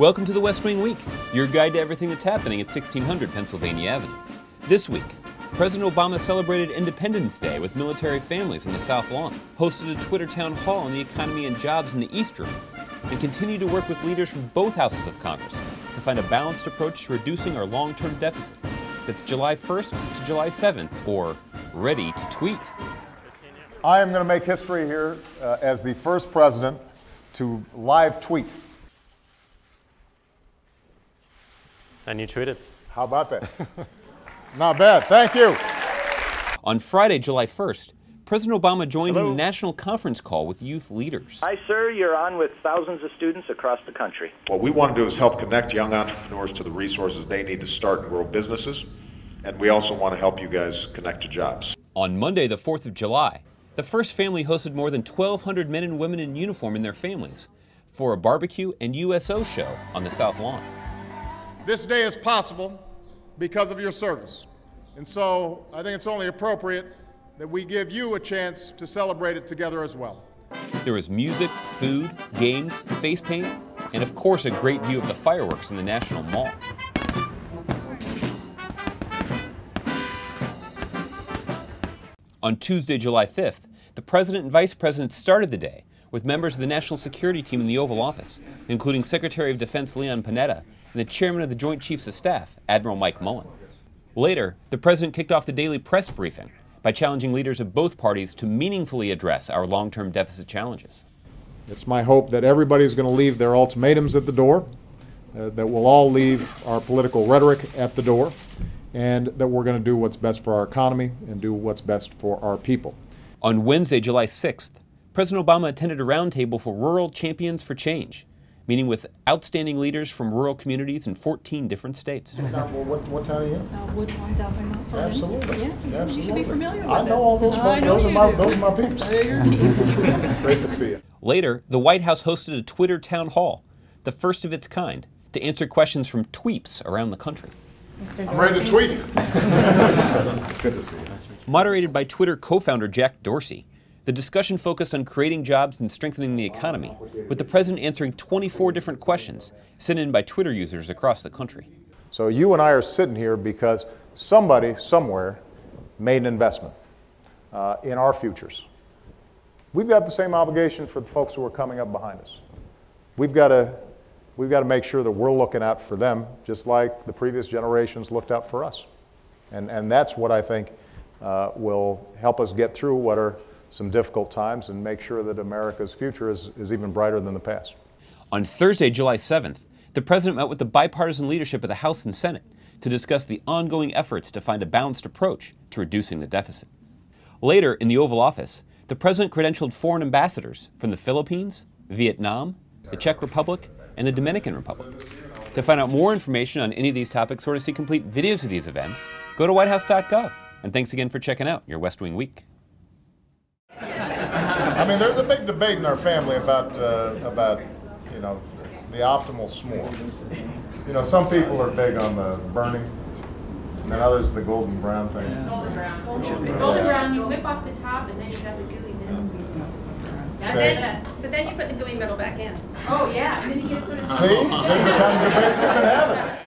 Welcome to the West Wing Week, your guide to everything that's happening at 1600 Pennsylvania Avenue. This week, President Obama celebrated Independence Day with military families on the South Lawn, hosted a Twitter town hall on the economy and jobs in the East Room, and continued to work with leaders from both houses of Congress to find a balanced approach to reducing our long-term deficit. That's July 1st to July 7th, or ready to tweet. I am going to make history here as the first president to live tweet. And you tweeted. How about that? Not bad. Thank you. On Friday, July 1st, President Obama joined in a national conference call with youth leaders. Hi, sir. You're on with thousands of students across the country. What we want to do is help connect young entrepreneurs to the resources they need to start and grow businesses. And we also want to help you guys connect to jobs. On Monday, the 4th of July, the First Family hosted more than 1,200 men and women in uniform and their families for a barbecue and USO show on the South Lawn. This day is possible because of your service. And so I think it's only appropriate that we give you a chance to celebrate it together as well. There was music, food, games, face paint, and of course a great view of the fireworks in the National Mall. On Tuesday, July 5th, the President and Vice President started the day with members of the National Security Team in the Oval Office, including Secretary of Defense Leon Panetta and the Chairman of the Joint Chiefs of Staff, Admiral Mike Mullen. Later, the President kicked off the daily press briefing by challenging leaders of both parties to meaningfully address our long-term deficit challenges. It's my hope that everybody's going to leave their ultimatums at the door, that we'll all leave our political rhetoric at the door, and that we're going to do what's best for our economy and do what's best for our people. On Wednesday, July 6th, President Obama attended a roundtable for Rural Champions for Change, meeting with outstanding leaders from rural communities in 14 different states. Well, what town are you in? Woodlawn down by Mount Pleasant. Absolutely. Yeah, Absolutely. you should be familiar with it. I know all those folks. Those are my peeps. They're your peeps. Great to see you. Later, the White House hosted a Twitter town hall, the first of its kind, to answer questions from tweeps around the country. I'm ready to tweet. Good to see you. Moderated by Twitter co-founder Jack Dorsey, the discussion focused on creating jobs and strengthening the economy, with the President answering 24 different questions sent in by Twitter users across the country. So you and I are sitting here because somebody, somewhere, made an investment in our futures. We've got the same obligation for the folks who are coming up behind us. We've got to make sure that we're looking out for them, just like the previous generations looked out for us. And that's what I think will help us get through what are some difficult times and make sure that America's future is even brighter than the past. On Thursday, July 7th, the President met with the bipartisan leadership of the House and Senate to discuss the ongoing efforts to find a balanced approach to reducing the deficit. Later, in the Oval Office, the President credentialed foreign ambassadors from the Philippines, Vietnam, the Czech Republic, and the Dominican Republic. To find out more information on any of these topics or to see complete videos of these events, go to whitehouse.gov. And thanks again for checking out your West Wing Week. I mean, there's a big debate in our family about you know, the optimal s'more. You know, some people are big on the burning, and then others the golden brown thing. Golden brown. Golden brown, you whip off the top, and then you got the gooey middle. But then you put the gooey middle back in. Oh, yeah, and then you get sort of... See? This is the kind of debates we've been having.